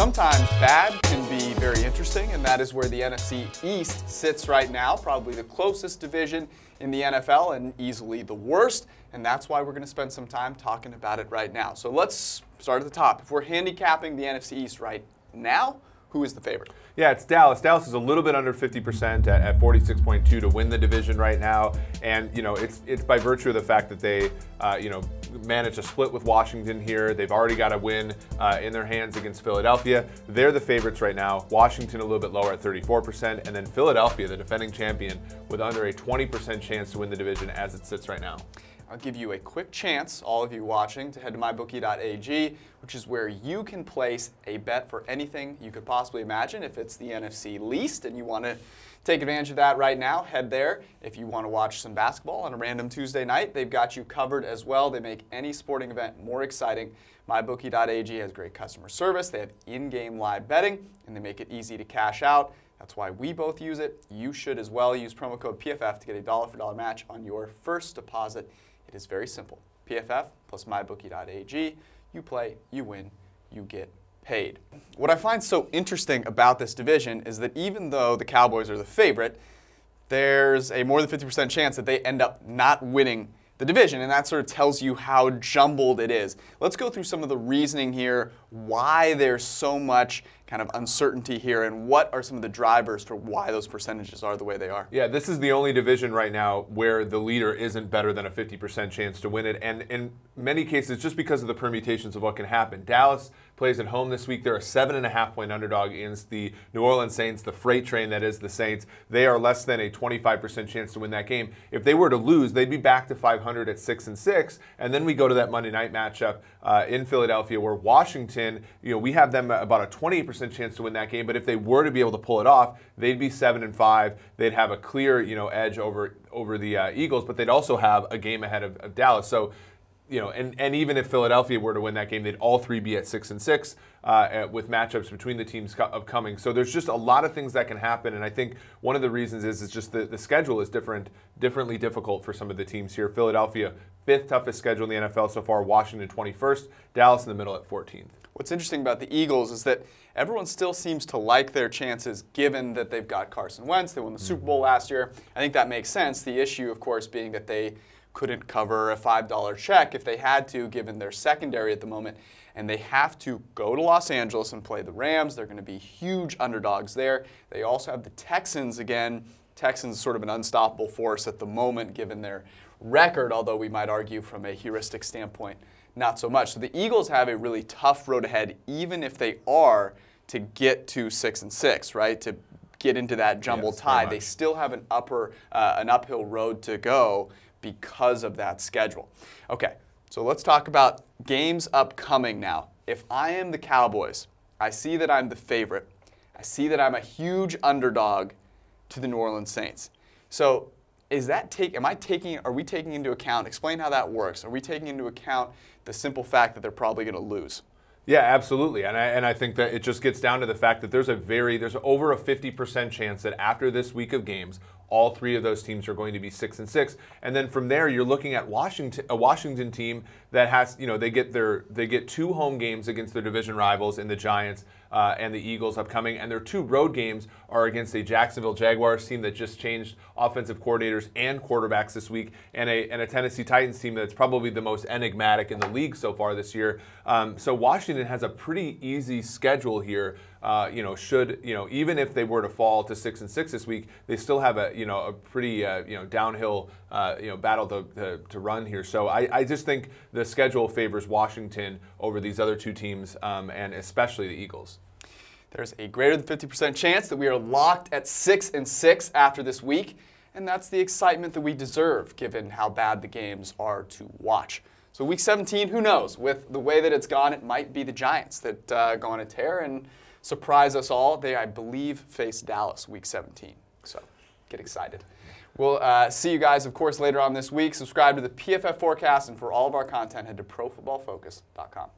Sometimes bad can be very interesting, and that is where the NFC East sits right now, probably the closest division in the NFL and easily the worst, and that's why we're going to spend some time talking about it right now. So let's start at the top. If we're handicapping the NFC East right now, who is the favorite? Yeah, it's Dallas. Dallas is a little bit under 50% at 46.2 to win the division right now, and it's by virtue of the fact that they managed a split with Washington here. They've already got a win in their hands against Philadelphia. They're the favorites right now. Washington a little bit lower at 34%, and then Philadelphia, the defending champion, with under a 20% chance to win the division as it sits right now. I'll give you a quick chance, all of you watching, to head to mybookie.ag, which is where you can place a bet for anything you could possibly imagine. If it's the NFC East and you want to take advantage of that right now, head there. If you want to watch some basketball on a random Tuesday night, they've got you covered as well. They make any sporting event more exciting. Mybookie.ag has great customer service. They have in-game live betting, and they make it easy to cash out. That's why we both use it. You should as well. Use promo code PFF to get a $1 match on your first deposit. It is very simple. PFF plus mybookie.ag. You play, you win, you get paid. What I find so interesting about this division is that even though the Cowboys are the favorite, there's a more than 50% chance that they end up not winning the division, and that sort of tells you how jumbled it is. Let's go through some of the reasoning here, why there's so much kind of uncertainty here, and what are some of the drivers for why those percentages are the way they are. Yeah, this is the only division right now where the leader isn't better than a 50% chance to win it, and in many cases, just because of the permutations of what can happen. Dallas plays at home this week. They're a 7.5-point underdog against the New Orleans Saints, the freight train that is the Saints. They are less than a 25% chance to win that game. If they were to lose, they'd be back to 500 at 6-6, and then we go to that Monday night matchup in Philadelphia where Washington, we have them about a 28% chance to win that game, but if they were to be able to pull it off, they'd be 7-5. They'd have a clear, edge over the Eagles, but they'd also have a game ahead of Dallas. So, and even if Philadelphia were to win that game, they'd all three be at 6-6 with matchups between the teams upcoming. So there's just a lot of things that can happen, and I think one of the reasons is just the schedule is differently difficult for some of the teams here. Philadelphia, 5th toughest schedule in the NFL so far. Washington, 21st. Dallas in the middle at 14th. What's interesting about the Eagles is that everyone still seems to like their chances given that they've got Carson Wentz. They won the Super Bowl last year. I think that makes sense. The issue, of course, being that they couldn't cover a $5 check if they had to, given their secondary at the moment. And they have to go to Los Angeles and play the Rams. They're going to be huge underdogs there. They also have the Texans again. Texans sort of an unstoppable force at the moment, given their record, although we might argue from a heuristic standpoint, not so much. So the Eagles have a really tough road ahead, even if they are to get to 6-6, right? To get into that jumbled tie. They still have an uphill road to go because of that schedule. Okay, so let's talk about games upcoming now. If I am the Cowboys, I see that I'm the favorite. I see that I'm a huge underdog to the New Orleans Saints. So are we taking into account, explain how that works. Are we taking into account the simple fact that they're probably going to lose? Yeah, absolutely, and I think that it just gets down to the fact that there's over a 50% chance that after this week of games, all three of those teams are going to be 6-6, and then from there you're looking at a Washington team that has, they get 2 home games against their division rivals in the Giants and the Eagles upcoming, and their 2 road games are against a Jacksonville Jaguars team that just changed offensive coordinators and quarterbacks this week, and a Tennessee Titans team that's probably the most enigmatic in the league so far this year. So Washington has a pretty easy schedule here. Even if they were to fall to 6-6 this week, they still have a pretty downhill battle to run here. So I just think the schedule favors Washington over these other 2 teams, and especially the Eagles. There's a greater than 50% chance that we are locked at 6-6 after this week, and that's the excitement that we deserve given how bad the games are to watch. So week 17, who knows? With the way that it's gone, it might be the Giants that go on a tear and surprise us all. They, I believe, face Dallas week 17. So get excited. We'll see you guys, of course, later on this week. Subscribe to the PFF Forecast, and for all of our content, head to ProFootballFocus.com.